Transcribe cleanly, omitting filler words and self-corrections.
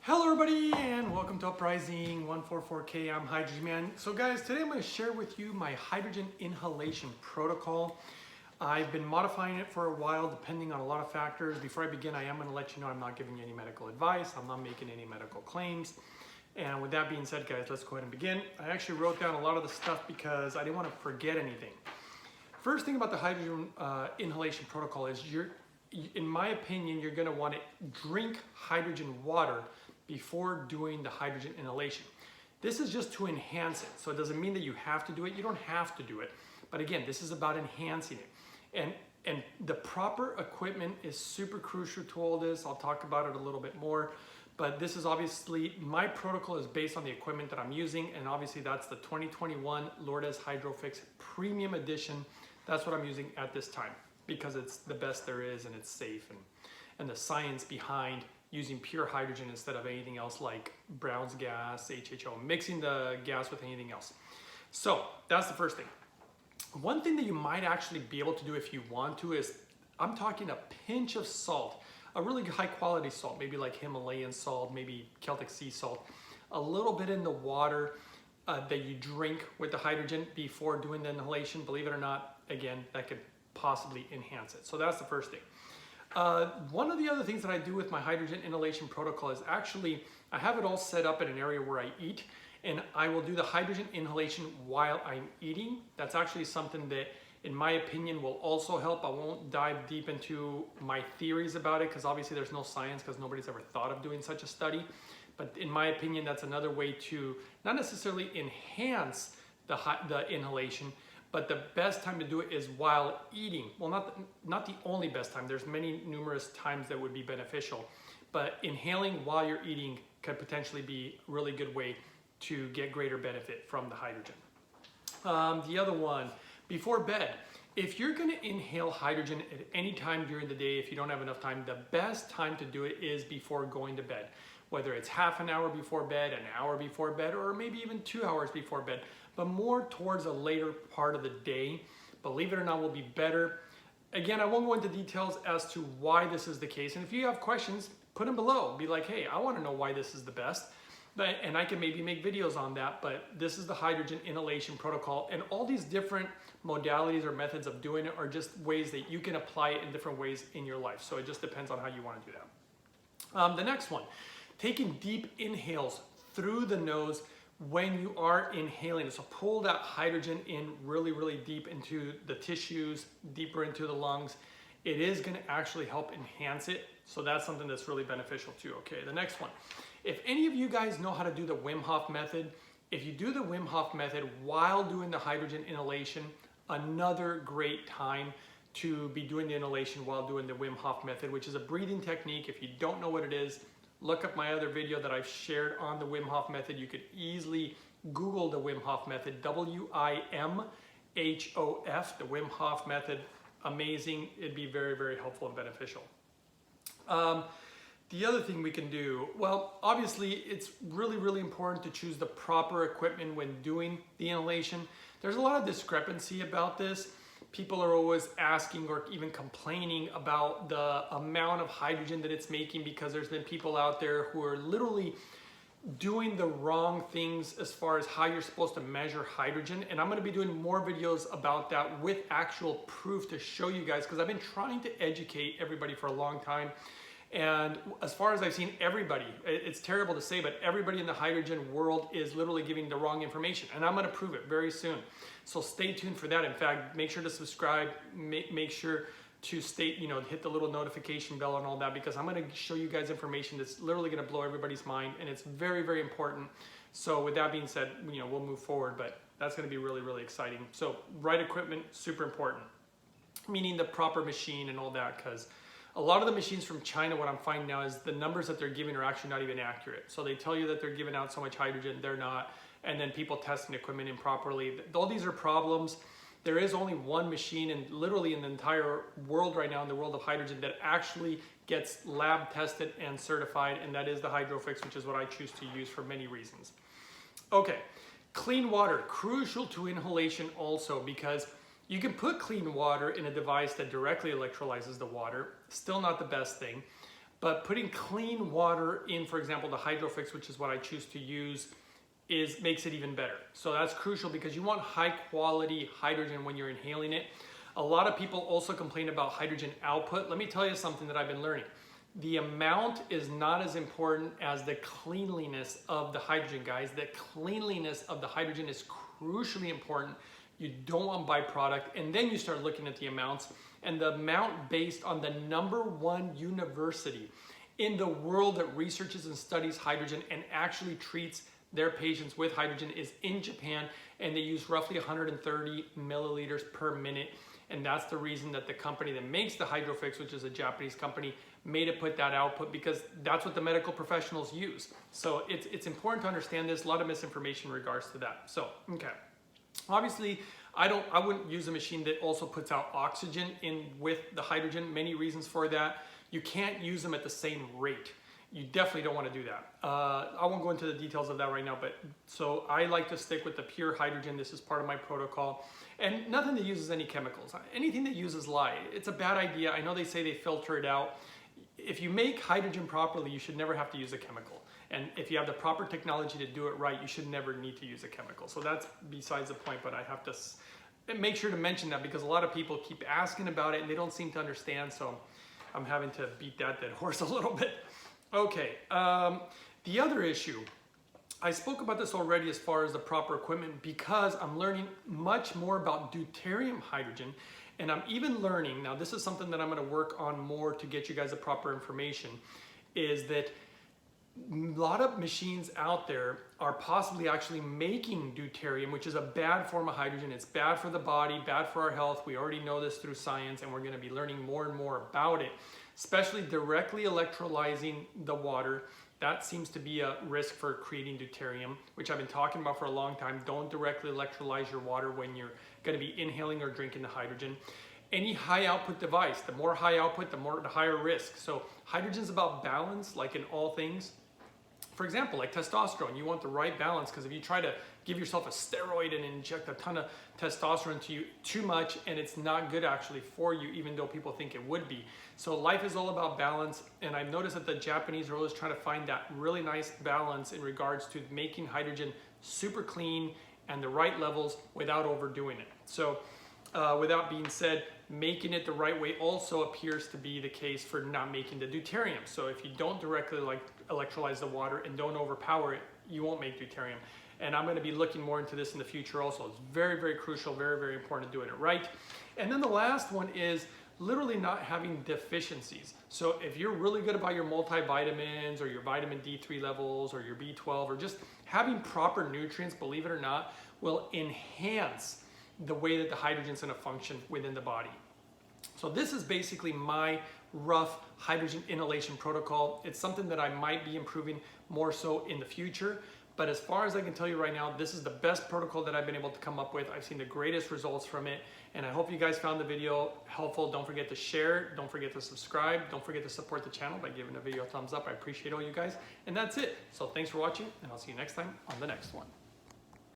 Hello everybody and welcome to Uprising 144K. I'm Hydrogen Man. So guys, today I'm going to share with you my hydrogen inhalation protocol. I've been modifying it for a while depending on a lot of factors. Before I begin, I am going to let you know I'm not giving you any medical advice. I'm not making any medical claims. And with that being said, guys, let's go ahead and begin. I actually wrote down a lot of the stuff because I didn't want to forget anything. First thing about the hydrogen inhalation protocol is in my opinion, you're going to want to drink hydrogen water before doing the hydrogen inhalation. This is just to enhance it. So it doesn't mean that you have to do it. You don't have to do it. But again, this is about enhancing it. And the proper equipment is super crucial to all this. I'll talk about it a little bit more. But this is obviously, my protocol is based on the equipment that I'm using. And obviously that's the 2021 Lourdes Hydrofix Premium Edition. That's what I'm using at this time because it's the best there is and it's safe. And the science behind using pure hydrogen instead of anything else like Brown's gas, HHO, mixing the gas with anything else. So that's the first thing. One thing that you might actually be able to do if you want to is, I'm talking a pinch of salt, a really high quality salt, maybe like Himalayan salt, maybe Celtic sea salt, a little bit in the water that you drink with the hydrogen before doing the inhalation. Believe it or not, again, that could possibly enhance it. So that's the first thing. One of the other things that I do with my hydrogen inhalation protocol is actually, I have it all set up in an area where I eat, and I will do the hydrogen inhalation while I'm eating. That's actually something that, in my opinion, will also help. I won't dive deep into my theories about it because obviously there's no science because nobody's ever thought of doing such a study. But in my opinion, that's another way to not necessarily enhance the inhalation, but the best time to do it is while eating. Well, not the only best time. There's numerous times that would be beneficial, but inhaling while you're eating could potentially be a really good way to get greater benefit from the hydrogen. The other one, before bed. If you're gonna inhale hydrogen at any time during the day, if you don't have enough time, the best time to do it is before going to bed. Whether it's half an hour before bed, an hour before bed, or maybe even 2 hours before bed, but more towards a later part of the day, believe it or not, will be better. Again, I won't go into details as to why this is the case. And if you have questions, put them below. Be like, hey, I want to know why this is the best. And I can maybe make videos on that, but this is the hydrogen inhalation protocol. And all these different modalities or methods of doing it are just ways that you can apply it in different ways in your life. So it just depends on how you want to do that. The next one, taking deep inhales through the nose when you are inhaling. So pull that hydrogen in really, really deep into the tissues, deeper into the lungs. It is going to actually help enhance it. So that's something that's really beneficial too. Okay, the next one. If any of you guys know how to do the Wim Hof method, if you do the Wim Hof method while doing the hydrogen inhalation, another great time to be doing the inhalation while doing the Wim Hof method, which is a breathing technique. If you don't know what it is, look up my other video that I've shared on the Wim Hof method. You could easily Google the Wim Hof method, W-I-M-H-O-F, the Wim Hof method. Amazing. It'd be very, very helpful and beneficial. The other thing we can do, well, obviously it's really, really important to choose the proper equipment when doing the inhalation. There's a lot of discrepancy about this. People are always asking or even complaining about the amount of hydrogen that it's making because there's been people out there who are literally doing the wrong things as far as how you're supposed to measure hydrogen. And I'm going to be doing more videos about that with actual proof to show you guys because I've been trying to educate everybody for a long time. And as far as I've seen, everybody, it's terrible to say, but everybody in the hydrogen world is literally giving the wrong information. And I'm going to prove it very soon. So stay tuned for that. In fact, make sure to subscribe, make sure to hit the little notification bell and all that, because I'm going to show you guys information that's literally going to blow everybody's mind. And it's very, very important. So with that being said, we'll move forward, but that's going to be really, really exciting. So right equipment, super important, meaning the proper machine and all that, because a lot of the machines from China, what I'm finding now is the numbers that they're giving are actually not even accurate. So they tell you that they're giving out so much hydrogen, they're not. And then people testing equipment improperly. All these are problems. There is only one machine and literally in the entire world right now, in the world of hydrogen, that actually gets lab tested and certified. And that is the Hydrofix, which is what I choose to use for many reasons. Okay, clean water, crucial to inhalation also, because you can put clean water in a device that directly electrolyzes the water. Still not the best thing. but putting clean water in, for example, the Hydrofix, which is what I choose to use, makes it even better. So that's crucial because you want high quality hydrogen when you're inhaling it. A lot of people also complain about hydrogen output. Let me tell you something that I've been learning. The amount is not as important as the cleanliness of the hydrogen, guys. The cleanliness of the hydrogen is crucially important. You don't want byproduct, and then you start looking at the amounts, and the amount based on the #1 university in the world that researches and studies hydrogen and actually treats their patients with hydrogen is in Japan, and they use roughly 130 milliliters per minute. And that's the reason that the company that makes the Hydrofix, which is a Japanese company, made it put that output, because that's what the medical professionals use. So it's important to understand this. A lot of misinformation in regards to that. So, okay. Obviously, I wouldn't use a machine that also puts out oxygen in with the hydrogen. Many reasons for that. You can't use them at the same rate. You definitely don't want to do that. I won't go into the details of that right now, but so I like to stick with the pure hydrogen. This is part of my protocol. And nothing that uses any chemicals. Anything that uses lye, it's a bad idea. I know they say they filter it out. If you make hydrogen properly, you should never have to use a chemical. And if you have the proper technology to do it right, you should never need to use a chemical. So that's besides the point, but I have to make sure to mention that because a lot of people keep asking about it and they don't seem to understand. So I'm having to beat that dead horse a little bit. Okay, the other issue, I spoke about this already as far as the proper equipment because I'm learning much more about deuterium hydrogen, and I'm even learning, now this is something that I'm going to work on more to get you guys the proper information, is that a lot of machines out there are possibly actually making deuterium, which is a bad form of hydrogen. It's bad for the body, bad for our health. We already know this through science, and we're going to be learning more and more about it, especially directly electrolyzing the water. That seems to be a risk for creating deuterium, which I've been talking about for a long time. Don't directly electrolyze your water when you're going to be inhaling or drinking the hydrogen. Any high output device, the more high output, the higher risk. So hydrogen is about balance, like in all things. For example, like testosterone, you want the right balance, because if you try to give yourself a steroid and inject a ton of testosterone into you too much, and it's not good actually for you, even though people think it would be. So life is all about balance, and I've noticed that the Japanese are always trying to find that really nice balance in regards to making hydrogen super clean and the right levels without overdoing it. So with that being said, making it the right way also appears to be the case for not making the deuterium. So if you don't directly electrolyze the water and don't overpower it, you won't make deuterium. And I'm going to be looking more into this in the future also. It's very, very crucial, very, very important doing it right. And then the last one is literally not having deficiencies. So if you're really good about your multivitamins or your vitamin D3 levels or your B12 or just having proper nutrients, believe it or not, will enhance the way that the hydrogen's going to function within the body. So this is basically my rough hydrogen inhalation protocol. It's something that I might be improving more so in the future. But as far as I can tell you right now, this is the best protocol that I've been able to come up with. I've seen the greatest results from it. And I hope you guys found the video helpful. Don't forget to share. Don't forget to subscribe. Don't forget to support the channel by giving the video a thumbs up. I appreciate all you guys. And that's it. So thanks for watching, and I'll see you next time on the next one.